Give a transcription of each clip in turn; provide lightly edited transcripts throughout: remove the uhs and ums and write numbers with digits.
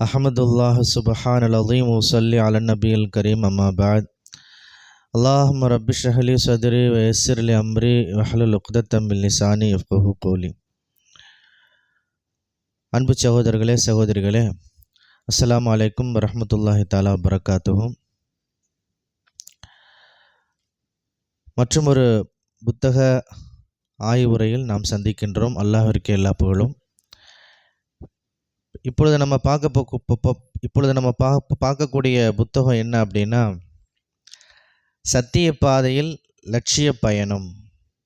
अहमदुल्लाह सुबहानल अज़ीम व सल्ली अला नबील करीम अम्मा बाद अल्लाहुम्मा रब्बि इश्रह ली सदरी व यस्सिर लि अम्री वहलुल उक़्दतम मिन लिसानी यफ़क़हू क़ौली. அன்பு சகோதரர்களே சகோதரிகளே, அஸ்ஸலாமு அலைக்கும் வரஹ்மத்துல்லாஹி தஆலா வபரகாத்துஹு. மற்றும் ஒரு புத்தக ஆய்வுரையில் நாம் சந்திக்கின்றோம். அல்லாஹ்விற்கே எல்லா புகழும். இப்பொழுது நம்ம பார்க்கக்கூடிய புத்தகம் என்ன அப்படின்னா, சத்திய பாதையில் லட்சிய பயணம்.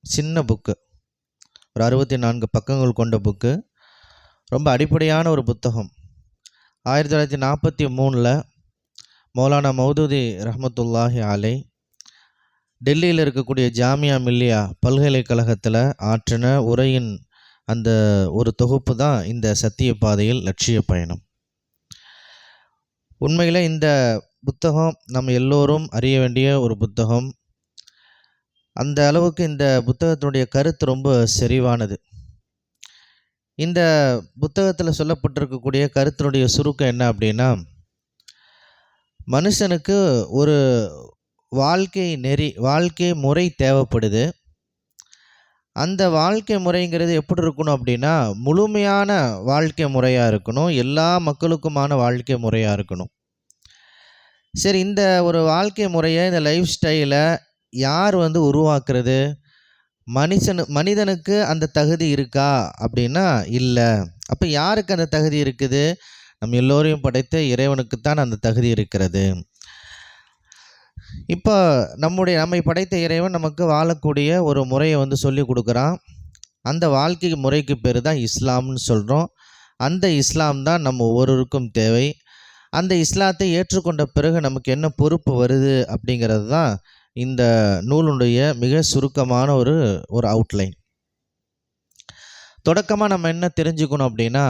சின்ன புக்கு, ஒரு 64 பக்கங்கள் கொண்ட புக்கு. ரொம்ப அடிப்படையான ஒரு புத்தகம். 1943 மௌலானா மௌதூதி ரஹ்மத்துல்லாஹி அலை டெல்லியில் இருக்கக்கூடிய ஜாமியா மில்லியா பல்கலைக்கழகத்தில் ஆற்றின உரையின் அந்த ஒரு தொகுப்பு தான் இந்த சத்திய பாதையில் லட்சிய பயணம். உண்மையில் இந்த புத்தகம் நம்ம எல்லோரும் அறிய வேண்டிய ஒரு புத்தகம். அந்த அளவுக்கு இந்த புத்தகத்தினுடைய கருத்து ரொம்ப செறிவானது. இந்த புத்தகத்தில் சொல்லப்பட்டிருக்கக்கூடிய கருத்தினுடைய சுருக்கம் என்ன அப்படின்னா, மனுஷனுக்கு ஒரு வாழ்க்கை முறை தேவைப்படுது. அந்த வாழ்க்கை முறைங்கிறது எப்படி இருக்கணும் அப்படின்னா, முழுமையான வாழ்க்கை முறையாக இருக்கணும், எல்லா மக்களுக்குமான வாழ்க்கை முறையாக இருக்கணும். சரி, இந்த ஒரு வாழ்க்கை முறையை, இந்த லைஃப் ஸ்டைலை யார் உருவாக்குறது? மனிதனுக்கு அந்த தகுதி இருக்கா அப்படின்னா இல்லை. அப்போ யாருக்கு அந்த தகுதி இருக்குது? நம்ம எல்லோரையும் படைத்த இறைவனுக்குத்தான் அந்த தகுதி இருக்கிறது. இப்போ நம்மை படைத்த இறைவன் நமக்கு வாழக்கூடிய ஒரு முறையை சொல்லி கொடுக்குறான். அந்த வாழ்க்கை முறைக்கு பேர் தான் இஸ்லாம்னு சொல்கிறோம். அந்த இஸ்லாம் தான் நம்ம ஒவ்வொருவருக்கும் தேவை. அந்த இஸ்லாத்தை ஏற்றுக்கொண்ட பிறகு நமக்கு என்ன பொறுப்பு வருது அப்படிங்கிறது தான் இந்த நூலுடைய மிக சுருக்கமான ஒரு அவுட்லைன். தொடக்கமாக நம்ம என்ன தெரிஞ்சுக்கணும் அப்படின்னா,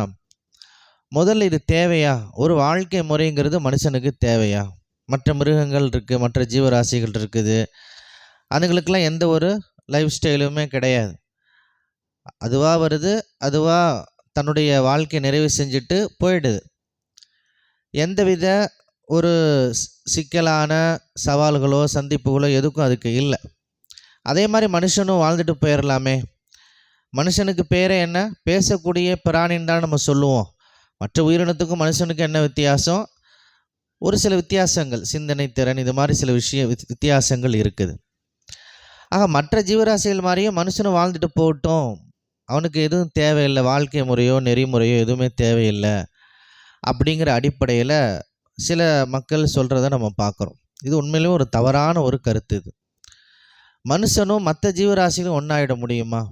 முதல்ல இது தேவையா? ஒரு வாழ்க்கை முறைங்கிறது மனுஷனுக்கு தேவையா? மற்ற மிருகங்கள் இருக்குது, மற்ற ஜீவராசிகள் இருக்குது, அதுங்களுக்கெல்லாம் எந்த ஒரு லைஃப் ஸ்டைலுமே கிடையாது. அதுவாக வருது, அதுவாக தன்னுடைய வாழ்க்கையை நிறைவு செஞ்சுட்டு போயிடுது. எந்தவித ஒரு சிக்கலான சவால்களோ சந்திப்புகளோ எதுக்கும் அதுக்கு இல்லை. அதே மாதிரி மனுஷனும் வாழ்ந்துட்டு போயிடலாமே. மனுஷனுக்கு பேரே என்ன? பேசக்கூடிய பிராணின்னு தான் நம்ம சொல்லுவோம். மற்ற உயிரினத்துக்கும் மனுஷனுக்கும் என்ன வித்தியாசம்? ஒரு சில வித்தியாசங்கள், சிந்தனை திறன், இது மாதிரி சில வித்தியாசங்கள் இருக்குது. ஆக மற்ற ஜீவராசிகள் மாதிரியும் மனுஷனும் வாழ்ந்துட்டு போகட்டும், அவனுக்கு எதுவும் தேவையில்லை, வாழ்க்கை முறையோ நெறிமுறையோ எதுவுமே தேவையில்லை அப்படிங்கிற அடிப்படையில் சில மக்கள் சொல்கிறத நம்ம பார்க்குறோம். இது உண்மையிலேயும் ஒரு தவறான ஒரு கருத்து. இது மனுஷனும் மற்ற ஜீவராசிகளும் ஒன்றாயிட முடியுமா?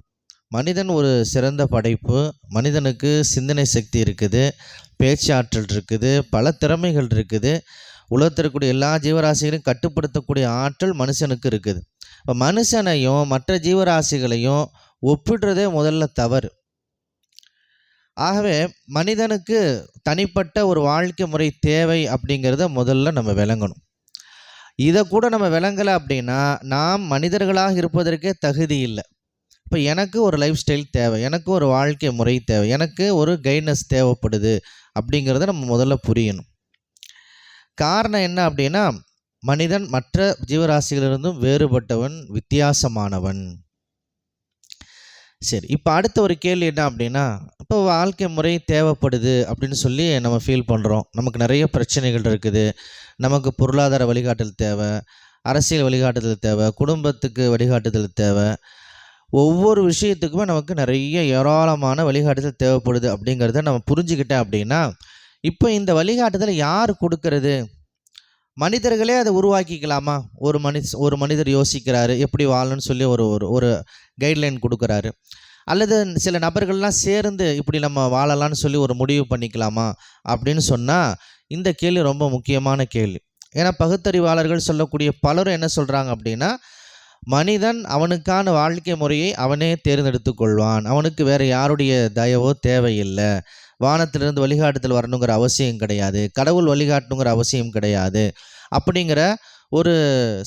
மனிதன் ஒரு சிறந்த படைப்பு. மனிதனுக்கு சிந்தனை சக்தி இருக்குது, பேச்சாற்றல் இருக்குது, பல திறமைகள் இருக்குது. உலகத்தில் இருக்கக்கூடிய எல்லா ஜீவராசிகளையும் கட்டுப்படுத்தக்கூடிய ஆற்றல் மனுஷனுக்கு இருக்குது. இப்போ மனுஷனையும் மற்ற ஜீவராசிகளையும் ஒப்பிடுறதே முதல்ல தவறு. ஆகவே மனிதனுக்கு தனிப்பட்ட ஒரு வாழ்க்கை முறை தேவை அப்படிங்கிறத முதல்ல நம்ம விளங்கணும். இதை கூட நம்ம விளங்கலை அப்படின்னா நாம் மனிதர்களாக இருப்பதற்கே தகுதி இல்லை. இப்போ எனக்கு ஒரு லைஃப் ஸ்டைல் தேவை, எனக்கு ஒரு வாழ்க்கை முறை தேவை, எனக்கு ஒரு கைட்னஸ் தேவைப்படுது அப்படிங்கிறத நம்ம முதல்ல புரியணும். காரணம் என்ன அப்படின்னா, மனிதன் மற்ற ஜீவராசிகளிலிருந்தும் வேறுபட்டவன், வித்தியாசமானவன். சரி, இப்போ அடுத்த ஒரு கேள்வி என்ன அப்படின்னா, இப்போ வாழ்க்கை முறை தேவைப்படுது அப்படின்னு சொல்லி நம்ம ஃபீல் பண்ணுறோம். நமக்கு நிறைய பிரச்சனைகள் இருக்குது. நமக்கு பொருளாதார வழிகாட்டுதல் தேவை, அரசியல் வழிகாட்டுதல் தேவை, குடும்பத்துக்கு வழிகாட்டுதல் தேவை. ஒவ்வொரு விஷயத்துக்குமே நமக்கு நிறைய ஏராளமான வழிகாட்டுதல் தேவைப்படுது அப்படிங்கிறத நம்ம புரிஞ்சுக்கிட்டேன் அப்படின்னா, இப்போ இந்த வழிகாட்டுதல் யார் கொடுக்கறது? மனிதர்களே அதை உருவாக்கிக்கலாமா? ஒரு மனிதர் யோசிக்கிறாரு, எப்படி வாழணும்னு சொல்லி ஒரு கைட்லைன் கொடுக்குறாரு. அல்லது சில நபர்கள்லாம் சேர்ந்து இப்படி நம்ம வாழலான்னு சொல்லி ஒரு முடிவு பண்ணிக்கலாமா அப்படின்னு சொன்னால், இந்த கேள்வி ரொம்ப முக்கியமான கேள்வி. ஏன்னா பகுத்தறிவாளர்கள் சொல்லக்கூடிய பலரும் என்ன சொல்கிறாங்க அப்படின்னா, மனிதன் அவனுக்கான வாழ்க்கை முறையை அவனே தேர்ந்தெடுத்து கொள்வான், அவனுக்கு வேறு யாருடைய தயவோ தேவையில்லை, வானத்திலிருந்து வழிகாட்டுதல் வரணுங்கிற அவசியம் கிடையாது, கடவுள் வழிகாட்டணுங்கிற அவசியம் கிடையாது அப்படிங்கிற ஒரு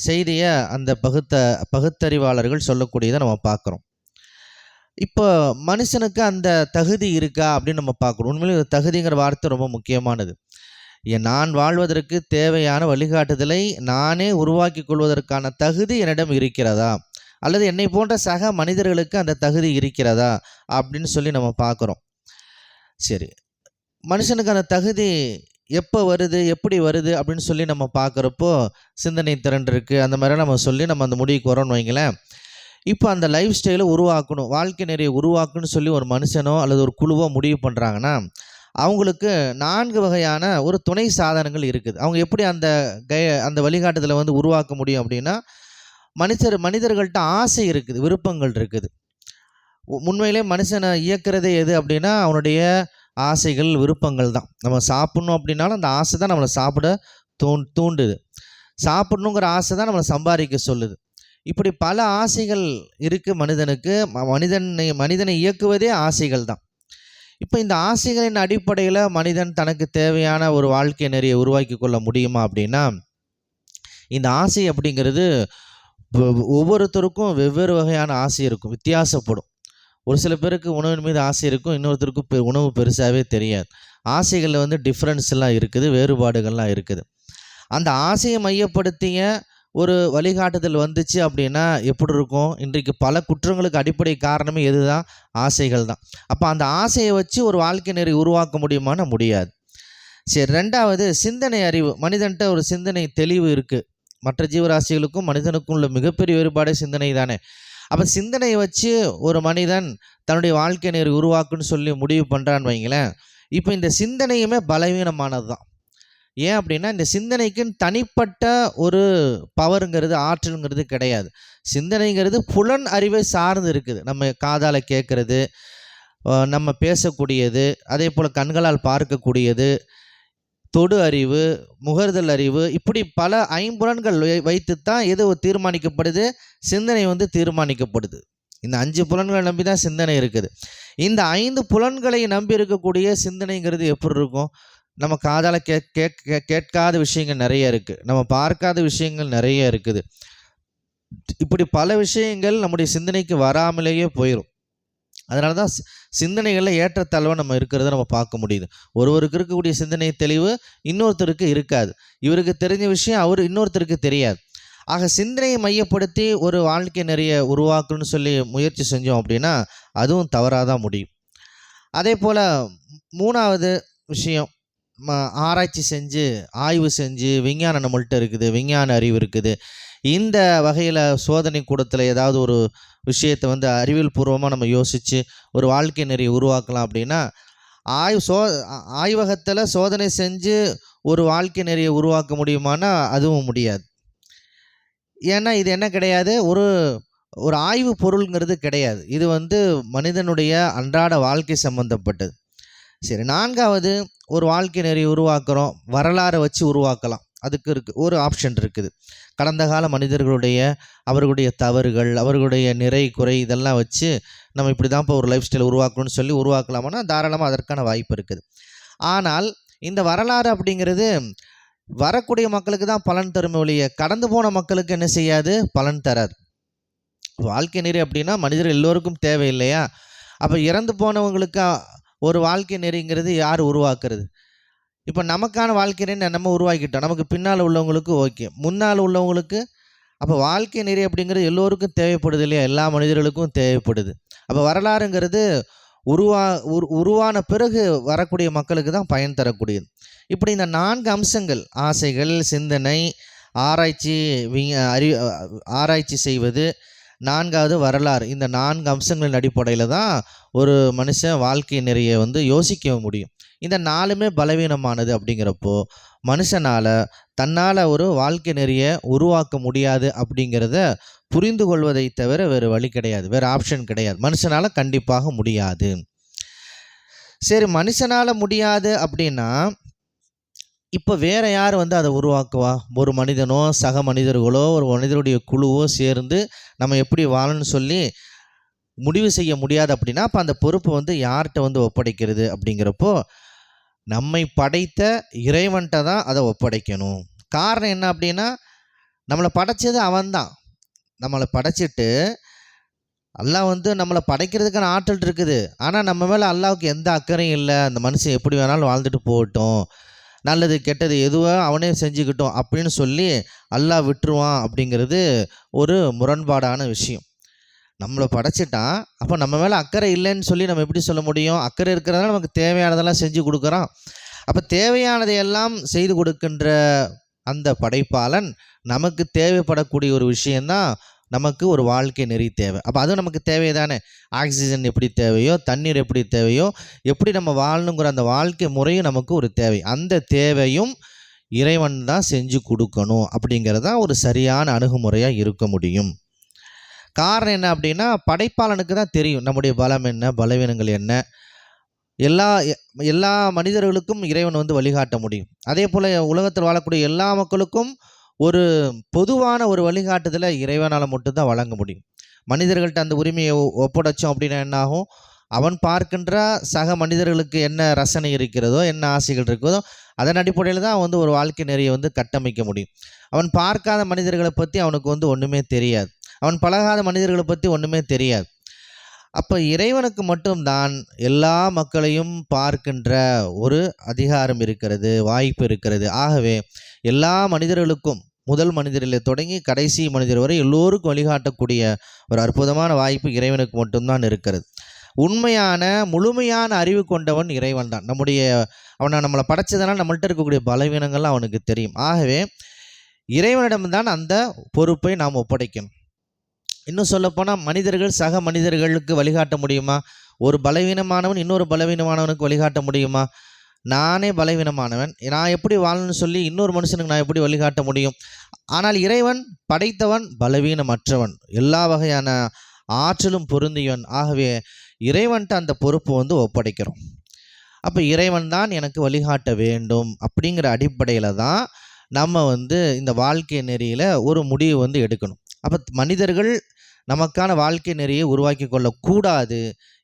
செய்தியை அந்த பகுத்தறிவாளர்கள் சொல்லக்கூடியதை நம்ம பார்க்குறோம். இப்போ மனுஷனுக்கு அந்த தகுதி இருக்கா அப்படின்னு நம்ம பார்க்கணும். உண்மையிலே தகுதிங்கிற வார்த்தை ரொம்ப முக்கியமானது. நான் வாழ்வதற்கு தேவையான வழிகாட்டுதலை நானே உருவாக்கி கொள்வதற்கான தகுதி என்னிடம் இருக்கிறதா, அல்லது என்னை போன்ற சக மனிதர்களுக்கு அந்த தகுதி இருக்கிறதா அப்படின்னு சொல்லி நம்ம பார்க்குறோம். சரி, மனுஷனுக்கு அந்த தகுதி எப்போ வருது, எப்படி வருது அப்படின்னு சொல்லி நம்ம பார்க்குறப்போ சிந்தனை திறன் இருக்குது, அந்த மாதிரிலாம் நம்ம சொல்லி நம்ம அந்த முடிவுக்கு வரோன்னு வைங்களேன். இப்போ அந்த லைஃப் ஸ்டைலை உருவாக்கணும், வாழ்க்கை நிறைய உருவாக்கணும்னு சொல்லி ஒரு மனுஷனோ அல்லது ஒரு குழுவோ முடிவு பண்ணுறாங்கன்னா அவங்களுக்கு 4 வகையான ஒரு துணை சாதனங்கள் இருக்குது. அவங்க எப்படி அந்த வழிகாட்டுதலை வந்து உருவாக்க முடியும் அப்படின்னா, மனிதர்கள்ட்ட ஆசை இருக்குது, விருப்பங்கள் இருக்குது. உண்மையிலே மனுஷனை இயக்கிறதே எது அப்படின்னா அவனுடைய ஆசைகள், விருப்பங்கள் தான். நம்ம சாப்பிட்ணும் அப்படின்னாலும் அந்த ஆசை தான் நம்மளை சாப்பிட தூண்டுது. சாப்பிட்ணுங்கிற ஆசை தான் நம்மளை சம்பாதிக்க சொல்லுது. இப்படி பல ஆசைகள் இருக்குது மனிதனுக்கு. மனிதனை இயக்குவதே ஆசைகள் தான். இப்போ இந்த ஆசைகளின் அடிப்படையில் மனிதன் தனக்கு தேவையான ஒரு வாழ்க்கை நெறியை உருவாக்கி கொள்ள முடியுமா அப்படின்னா, இந்த ஆசை அப்படிங்கிறது ஒவ்வொருத்தருக்கும் வெவ்வேறு வகையான ஆசை இருக்கும், வித்தியாசப்படும். ஒரு சில பேருக்கு உணவின் மீது ஆசை இருக்கும், இன்னொருத்தருக்கு உணவு பெருசாகவே தெரியாது. ஆசைகளில் வந்து டிஃப்ரென்ஸ்லாம் இருக்குது, வேறுபாடுகள்லாம் இருக்குது. அந்த ஆசையை மையப்படுத்திய ஒரு வழிகாட்டுதல் வந்துச்சு அப்படின்னா எப்படி இருக்கும்? இன்றைக்கு பல குற்றங்களுக்கு அடிப்படை காரணமே எது தான்? ஆசைகள் தான். அப்போ அந்த ஆசையை வச்சு ஒரு வாழ்க்கை நெறி உருவாக்க முடியுமானா முடியாது. சரி, 2வது சிந்தனை அறிவு. மனிதன்ட்ட ஒரு சிந்தனை தெளிவு இருக்குது. மற்ற ஜீவராசிகளுக்கும் மனிதனுக்கும் உள்ள மிகப்பெரிய வேறுபாடு சிந்தனை தானே. அப்போ சிந்தனையை வச்சு ஒரு மனிதன் தன்னுடைய வாழ்க்கை நெறி உருவாக்குன்னு சொல்லி முடிவு பண்ணுறான்னு வைங்களேன். இப்போ இந்த சிந்தனையுமே பலவீனமானது தான். ஏன் அப்படின்னா, இந்த சிந்தனைக்குன்னு தனிப்பட்ட ஒரு பவருங்கிறது, ஆற்றலுங்கிறது கிடையாது. சிந்தனைங்கிறது புலன் அறிவை சார்ந்து இருக்குது. நம்ம காதால் கேட்குறது, நம்ம பேசக்கூடியது, அதே போல் கண்களால் பார்க்கக்கூடியது, தொடு அறிவு, முகர்தல் அறிவு, இப்படி பல ஐம்புலன்கள் வைத்து தான் எது தீர்மானிக்கப்படுது? சிந்தனை வந்து தீர்மானிக்கப்படுது. இந்த 5 புலன்களை நம்பி தான் சிந்தனை இருக்குது. இந்த 5 புலன்களை நம்பி இருக்கக்கூடிய சிந்தனைங்கிறது எப்படி இருக்கும்? நம்ம காதால் கேட்காத விஷயங்கள் நிறைய இருக்குது, நம்ம பார்க்காத விஷயங்கள் நிறைய இருக்குது. இப்படி பல விஷயங்கள் நம்முடைய சிந்தனைக்கு வராமலேயே போயிடும். அதனால தான் சிந்தனைகளில் ஏற்றத்தாழ்வாக நம்ம இருக்கிறத நம்ம பார்க்க முடியுது. ஒருவருக்கு இருக்கக்கூடிய சிந்தனை தெளிவு இன்னொருத்தருக்கு இருக்காது. இவருக்கு தெரிஞ்ச விஷயம் இன்னொருத்தருக்கு தெரியாது. ஆக சிந்தனையை மையப்படுத்தி ஒரு வாழ்க்கை நிறைய உருவாக்கணும்னு சொல்லி முயற்சி செஞ்சோம் அப்படின்னா அதுவும் தவறாக தான் முடியும். அதே போல் 3வது விஷயம், ஆராய்ச்சி செஞ்சு, ஆய்வு செஞ்சு, விஞ்ஞானம் நம்மள்கிட்ட இருக்குது, விஞ்ஞான அறிவு இருக்குது. இந்த வகையில் சோதனை கூடத்தில் ஏதாவது ஒரு விஷயத்தை வந்து அறிவியல் பூர்வமாக நம்ம யோசித்து ஒரு வாழ்க்கை நெறியை உருவாக்கலாம் அப்படின்னா, ஆய்வகத்தில் சோதனை செஞ்சு ஒரு வாழ்க்கை நெறியை உருவாக்க முடியுமானா அதுவும் முடியாது. ஏன்னா இது என்ன கிடையாது, ஒரு ஆய்வு பொருளுங்கிறது கிடையாது. இது வந்து மனிதனுடைய அன்றாட வாழ்க்கை சம்பந்தப்பட்டது. சரி, 4வது ஒரு வாழ்க்கை நெறி உருவாக்குறோம், வரலாறை வச்சு உருவாக்கலாம். அதுக்கு ஒரு ஆப்ஷன் இருக்குது. கடந்த கால அவர்களுடைய தவறுகள், அவர்களுடைய நிறை குறை இதெல்லாம் வச்சு நம்ம இப்படி தான் இப்போ ஒரு லைஃப் ஸ்டைல் உருவாக்கணும்னு சொல்லி உருவாக்கலாமான்னா தாராளமாக அதற்கான வாய்ப்பு இருக்குது. ஆனால் இந்த வரலாறு அப்படிங்கிறது வரக்கூடிய மக்களுக்கு தான் பலன் தரும் ஒழிய கடந்து போன மக்களுக்கு என்ன செய்யாது? பலன் தராது. வாழ்க்கை நெறி அப்படின்னா மனிதர்கள் எல்லோருக்கும் தேவை இல்லையா? அப்போ இறந்து போனவங்களுக்கு ஒரு வாழ்க்கை நெறிங்கிறது யார் உருவாக்குறது? இப்போ நமக்கான வாழ்க்கை நெறி நம்ம உருவாக்கிட்டோம், நமக்கு பின்னால் உள்ளவங்களுக்கு ஓகே, முன்னால் உள்ளவங்களுக்கு. அப்போ வாழ்க்கை நெறி அப்படிங்கிறது எல்லோருக்கும் தேவைப்படுது இல்லையா? எல்லா மனிதர்களுக்கும் தேவைப்படுது. அப்போ வரலாறுங்கிறது உருவான பிறகு வரக்கூடிய மக்களுக்கு தான் பயன் தரக்கூடியது. இப்படி இந்த 4 அம்சங்கள், ஆசைகள், சிந்தனை, ஆராய்ச்சி செய்வது, 4வது வரலாறு, இந்த 4 அம்சங்களின் அடிப்படையில் தான் ஒரு மனுஷன் வாழ்க்கை நெறியை வந்து யோசிக்க முடியும். இந்த 4மே பலவீனமானது அப்படிங்கிறப்போ தன்னால் ஒரு வாழ்க்கை நெறியை உருவாக்க முடியாது அப்படிங்கிறத புரிந்து கொள்வதை தவிர வேறு வழி கிடையாது, வேறு ஆப்ஷன் கிடையாது. மனுஷனால் கண்டிப்பாக முடியாது. சரி, மனுஷனால் முடியாது அப்படின்னா இப்போ வேறு யார் வந்து அதை உருவாக்குவா? ஒரு மனிதனோ சக மனிதர்களோ ஒரு மனிதருடைய குழுவோ சேர்ந்து நம்ம எப்படி வாழணும்னு சொல்லி முடிவு செய்ய முடியாது அப்படின்னா அப்போ அந்த பொறுப்பு வந்து யார்கிட்ட வந்து ஒப்படைக்கிறது அப்படிங்கிறப்போ நம்மை படைத்த இறைவன்கிட்ட தான் அதை ஒப்படைக்கணும். காரணம் என்ன அப்படின்னா, நம்மளை படைச்சது அவன்தான். நம்மளை படைச்சிட்டு அல்லாஹ் வந்து நம்மளை படைக்கிறதுக்கான ஆற்றல் இருக்குது. ஆனால் நம்ம மேலே அல்லாஹ்வுக்கு எந்த அக்கறையும் இல்லை. அந்த மனுஷன் எப்படி வேணாலும் வாழ்ந்துட்டு போகட்டும், நல்லது கெட்டது எதுவோ அவனே செஞ்சுக்கிட்டோம் அப்படின்னு சொல்லி அல்லாஹ் விட்டுருவான் அப்படிங்கிறது ஒரு முரண்பாடான விஷயம். நம்மளை படைச்சிட்டான், அப்போ நம்ம மேலே அக்கறை இல்லைன்னு சொல்லி நம்ம எப்படி சொல்ல முடியும்? அக்கறை இருக்கிறதால நமக்கு தேவையானதெல்லாம் செஞ்சு கொடுக்குறான். அப்போ தேவையானதையெல்லாம் செய்து கொடுக்கின்ற அந்த படைப்பாளன் நமக்கு தேவைப்படக்கூடிய ஒரு விஷயந்தான் நமக்கு ஒரு வாழ்க்கை நெறி தேவை. அப்போ அதுவும் நமக்கு தேவை தானே. ஆக்சிஜன் எப்படி தேவையோ, தண்ணீர் எப்படி தேவையோ, எப்படி நம்ம வாழணுங்கிற அந்த வாழ்க்கை முறையும் நமக்கு ஒரு தேவை. அந்த தேவையும் இறைவன் தான் செஞ்சு கொடுக்கணும் அப்படிங்கிறது தான் ஒரு சரியான அணுகுமுறையாக இருக்க முடியும். காரணம் என்ன அப்படின்னா, படைப்பாளனுக்கு தான் தெரியும் நம்முடைய பலம் என்ன, பலவீனங்கள் என்ன. எல்லா எல்லா மனிதர்களுக்கும் இறைவன் வழிகாட்ட முடியும். அதே போல் உலகத்தில் வாழக்கூடிய எல்லா மக்களுக்கும் ஒரு பொதுவான ஒரு வழிகாட்டுதலை இறைவனால் மட்டும்தான் வழங்க முடியும். மனிதர்கள்ட்ட அந்த உரிமையை ஒப்படைச்சோம் அப்படின்னா என்ன ஆகும்? அவன் பார்க்கின்ற சக மனிதர்களுக்கு என்ன ரசனை இருக்கிறதோ, என்ன ஆசைகள் இருக்கிறதோ, அதன் அடிப்படையில் தான் ஒரு வாழ்க்கை நெறியை கட்டமைக்க முடியும். அவன் பார்க்காத மனிதர்களை பற்றி அவனுக்கு ஒன்றுமே தெரியாது. அவன் பழகாத மனிதர்களை பற்றி ஒன்றுமே தெரியாது. அப்போ இறைவனுக்கு மட்டும்தான் எல்லா மக்களையும் பார்க்கின்ற ஒரு அதிகாரம் இருக்கிறது, வாய்ப்பு இருக்கிறது. ஆகவே எல்லா மனிதர்களுக்கும், முதல் மனிதரில் தொடங்கி கடைசி மனிதர் வரை எல்லோருக்கும் வழிகாட்டக்கூடிய ஒரு அற்புதமான வாய்ப்பு இறைவனுக்கு மட்டும்தான் இருக்கிறது. உண்மையான முழுமையான அறிவு கொண்டவன் இறைவன் தான். அவனை நம்மளை படைச்சதுனால நம்மள்கிட்ட இருக்கக்கூடிய பலவீனங்கள்லாம் அவனுக்கு தெரியும். ஆகவே இறைவனிடம்தான் அந்த பொறுப்பை நாம் ஒப்படைக்கணும். இன்னும் சொல்லப்போனால் மனிதர்கள் சக மனிதர்களுக்கு வழிகாட்ட முடியுமா? ஒரு பலவீனமானவன் இன்னொரு பலவீனமானவனுக்கு வழிகாட்ட முடியுமா? நானே பலவீனமானவன், நான் எப்படி வாழணும்னு சொல்லி இன்னொரு மனுஷனுக்கு நான் எப்படி வழிகாட்ட முடியும்? ஆனால் இறைவன் படைத்தவன் பலவீனமற்றவன், எல்லா வகையான ஆற்றலும் பொருந்தியவன். ஆகவே இறைவன்ட்ட அந்த பொறுப்பு ஒப்படைக்கிறோம். அப்போ இறைவன் தான் எனக்கு வழிகாட்ட வேண்டும் அப்படிங்கிற அடிப்படையில் தான் நம்ம இந்த வாழ்க்கை நெறியில் ஒரு முடிவு எடுக்கணும். அப்போ மனிதர்கள் நமக்கான வாழ்க்கை நெறியை உருவாக்கி கொள்ளக்கூடாது.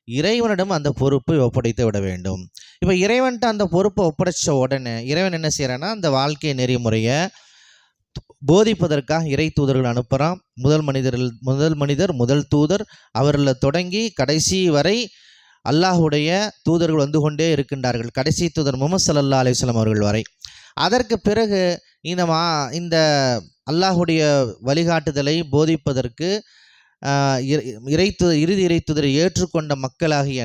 இறைவனிடம் அந்த பொறுப்பை ஒப்படைத்து விட வேண்டும். இப்போ இறைவன்ட்ட அந்த பொறுப்பை ஒப்படைச்ச உடனே இறைவன் என்ன செய்கிறான்னா, அந்த வாழ்க்கை நெறிமுறையை போதிப்பதற்காக இறை தூதர்கள் அனுப்புகிறான். முதல் மனிதர் முதல் தூதர் அவர்களில் தொடங்கி கடைசி வரை அல்லாஹுடைய தூதர்கள் கொண்டே இருக்கின்றார்கள். கடைசி தூதர் முஹம்மது ஸல்லல்லாஹு அலைஹி வஸல்லம் அவர்கள் வரை. அதற்கு பிறகு இந்த அல்லாஹுடைய வழிகாட்டுதலை போதிப்பதற்கு இறுதி இறைத்துதரை ஏற்றுக்கொண்ட மக்களாகிய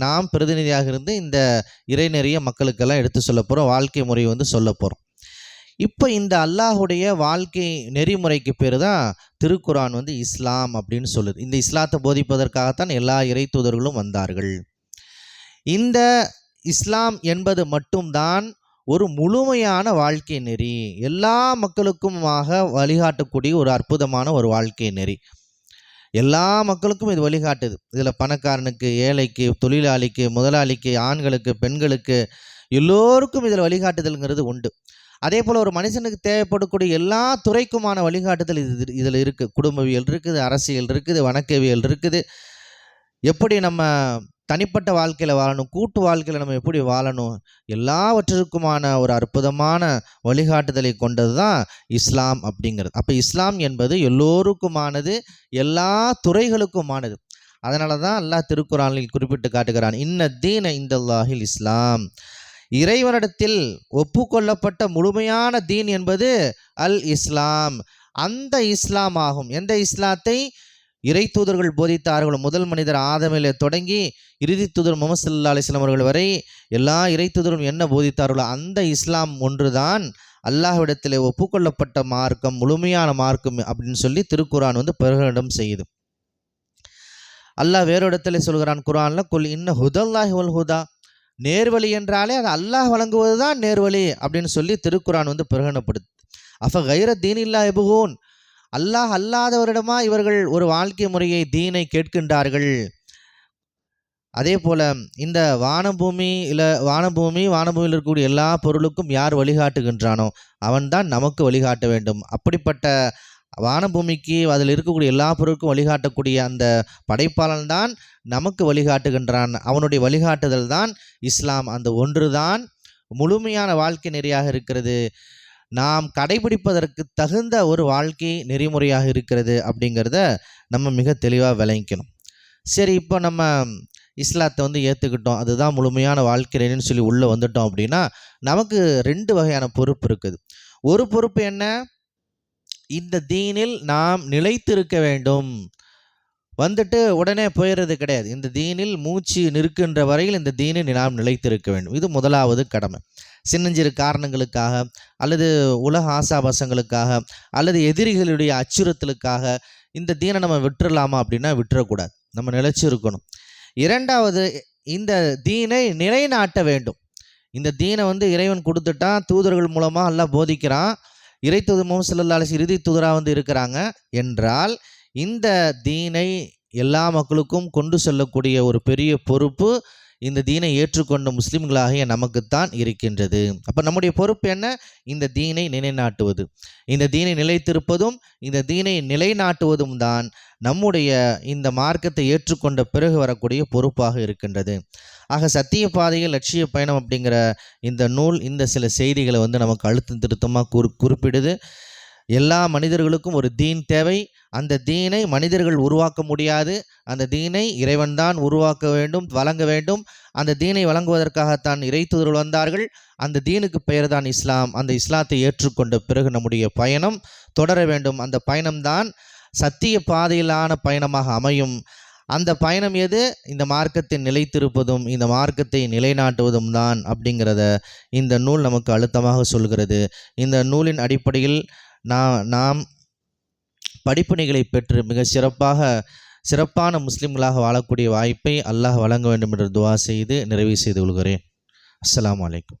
நாம் பிரதிநிதியாக இருந்து இந்த இறைநெறிய மக்களுக்கெல்லாம் எடுத்து சொல்ல போகிறோம். வாழ்க்கை முறை சொல்ல போகிறோம். இப்போ இந்த அல்லாஹுடைய வாழ்க்கை நெறிமுறைக்கு பேர் தான் திருக்குரான் இஸ்லாம் அப்படின்னு சொல்லுது. இந்த இஸ்லாத்தை போதிப்பதற்காகத்தான் எல்லா இறை தூதர்களும் வந்தார்கள். இந்த இஸ்லாம் என்பது மட்டும்தான் ஒரு முழுமையான வாழ்க்கை நெறி, எல்லா மக்களுக்குமாக வழிகாட்டக்கூடிய ஒரு அற்புதமான ஒரு வாழ்க்கை நெறி. எல்லா மக்களுக்கும் இது வழிகாட்டுது. இதில் பணக்காரனுக்கு, ஏழைக்கு, தொழிலாளிக்கு, முதலாளிக்கு, ஆண்களுக்கு, பெண்களுக்கு, எல்லோருக்கும் இதில் வழிகாட்டுதல்ங்கிறது உண்டு. அதே போல் ஒரு மனுஷனுக்கு தேவைப்படக்கூடிய எல்லா துறைக்குமான வழிகாட்டுதல் இதில் இருக்குது. குடும்பவியல் இருக்குது, அரசியல் இருக்குது, வணக்கவியல் இருக்குது. எப்படி நம்ம தனிப்பட்ட வாழ்க்கையில் வாழணும், கூட்டு வாழ்க்கையில் நம்ம எப்படி வாழணும், எல்லாவற்றிற்குமான ஒரு அற்புதமான வழிகாட்டுதலை கொண்டது தான் இஸ்லாம் அப்படிங்கிறது. அப்போ இஸ்லாம் என்பது எல்லோருக்குமானது, எல்லா துறைகளுக்குமானது. அதனால தான் அல்லாஹ் திருக்குரானில் குறிப்பிட்டு காட்டுகிறான், இன்ன தீன இந்தல்லாஹில் இஸ்லாம். இறைவனிடத்தில் ஒப்புக்கொள்ளப்பட்ட முழுமையான தீன் என்பது அல் இஸ்லாம், அந்த இஸ்லாம் ஆகும். எந்த இஸ்லாத்தை இறை தூதர்கள் போதித்தார்களோ, முதல் மனிதர் ஆதமிலே தொடங்கி இறுதி தூதர் முஹம்மது ஸல்லல்லாஹு அலைஹி வஸல்லம் அவர்கள் வரை எல்லா இறை தூதரும் என்ன போதித்தார்களோ அந்த இஸ்லாம் ஒன்றுதான் அல்லாஹ்விடத்தில் ஒப்புக்கொள்ளப்பட்ட மார்க்கம், முழுமையான மார்க்கம் அப்படின்னு சொல்லி திருக்குரான் பிரகடனம் செய்யுது. அல்லாஹ் வேறு இடத்துல சொல்கிறான் குரான்ல, குல் இன்ன ஹுதல்லாஹி வல் ஹுதா, நேர்வழி என்றாலே அது அல்லாஹ் வழங்குவது தான் நேர்வழி அப்படின்னு சொல்லி திருக்குரான் பிரகடனப்படுது. அஃப கைர தீனில்லா எபுகூன், அல்லாஹ் அல்லாதவரிடமா இவர்கள் ஒரு வாழ்க்கை முறையை, தீனை கேட்கின்றார்கள். அதே போல் இந்த வானபூமியில் இருக்கக்கூடிய எல்லா பொருளுக்கும் யார் வழிகாட்டுகின்றானோ அவன்தான் நமக்கு வழிகாட்ட வேண்டும். அப்படிப்பட்ட வானபூமிக்கு அதில் இருக்கக்கூடிய எல்லா பொருளுக்கும் வழிகாட்டக்கூடிய அந்த படைப்பாளன் தான் நமக்கு வழிகாட்டுகின்றான். அவனுடைய வழிகாட்டுதல் தான் இஸ்லாம். அந்த ஒன்று தான் முழுமையான வாழ்க்கை நெறியாக இருக்கிறது, நாம் கடைபிடிப்பதற்கு தகுந்த ஒரு வாழ்க்கை நெறிமுறையாக இருக்கிறது அப்படிங்கிறத நம்ம மிக தெளிவாக விளங்கிக்கணும். சரி, இப்போ நம்ம இஸ்லாத்தை வந்து ஏற்றுக்கிட்டோம், அதுதான் முழுமையான வாழ்க்கைன்னு சொல்லி உள்ளே வந்துட்டோம் அப்படின்னா நமக்கு 2 வகையான பொறுப்பு இருக்குது. ஒரு பொறுப்பு என்ன? இந்த தீனில் நாம் நிலைத்திருக்க வேண்டும். வந்துட்டு உடனே போயிடுறது கிடையாது. இந்த தீனில் மூச்சு நிற்கின்ற வரையில் இந்த தீனில் நாம் நிலைத்திருக்க வேண்டும். இது முதலாவது கடமை. சின்னஞ்சிறு காரணங்களுக்காக அல்லது உலக ஆசாபாசங்களுக்காக அல்லது எதிரிகளுடைய அச்சுறுத்தலுக்காக இந்த தீனை நம்ம விட்டுறலாமா அப்படின்னா விட்டுறக்கூடாது. நம்ம நிலைச்சு இருக்கணும். 2வது, இந்த தீனை நிலைநாட்ட வேண்டும். இந்த தீனை வந்து இறைவன் கொடுத்துட்டான், தூதர்கள் மூலமாக அல்லாஹ் போதிக்கிறான், இறை தூதர் முஹம்மது ஸல்லல்லாஹு அலைஹி வஸல்லம் இறுதி தூதராக வந்து இருக்கிறாங்க என்றால் இந்த தீனை எல்லா மக்களுக்கும் கொண்டு செல்லக்கூடிய ஒரு பெரிய பொறுப்பு இந்த தீனை ஏற்றுக்கொண்ட முஸ்லிம்களாகிய நமக்குத்தான் இருக்கின்றது. அப்போ நம்முடைய பொறுப்பு என்ன? இந்த தீனை நிலைநாட்டுவது. இந்த தீனை நிலைத்திருப்பதும் இந்த தீனை நிலைநாட்டுவதும் தான் நம்முடைய இந்த மார்க்கத்தை ஏற்றுக்கொண்ட பிறகு வரக்கூடிய பொறுப்பாக இருக்கின்றது. ஆக சத்திய பாதையில் லட்சிய பயணம் அப்படிங்கிற இந்த நூல் இந்த சில செய்திகளை வந்து நமக்கு அழுத்தம் திருத்தமாக குறிப்பிடுது. எல்லா மனிதர்களுக்கும் ஒரு தீன் தேவை. அந்த தீனை மனிதர்கள் உருவாக்க முடியாது. அந்த தீனை இறைவன்தான் உருவாக்க வேண்டும், வழங்க வேண்டும். அந்த தீனை வழங்குவதற்காகத்தான் இறை தூதர்கள் வந்தார்கள். அந்த தீனுக்கு பெயர் தான் இஸ்லாம். அந்த இஸ்லாத்தை ஏற்றுக்கொண்ட பிறகு நம்முடைய பயணம் தொடர வேண்டும். அந்த பயணம்தான் சத்திய பாதையிலான பயணமாக அமையும். அந்த பயணம் எது? இந்த மார்க்கத்தை நிலைத்திருப்பதும் இந்த மார்க்கத்தை நிலைநாட்டுவதும் தான் அப்படிங்கிறத இந்த நூல் நமக்கு அழுத்தமாக சொல்கிறது. இந்த நூலின் அடிப்படையில் நாம் படிப்பினைகளை பெற்று மிக சிறப்பான முஸ்லிம்களாக வாழக்கூடிய வாய்ப்பை அல்லாஹ் வழங்க வேண்டும் என்று துஆ செய்து நிறைவு செய்து கொள்கிறேன். அஸ்ஸலாமு அலைக்கும்.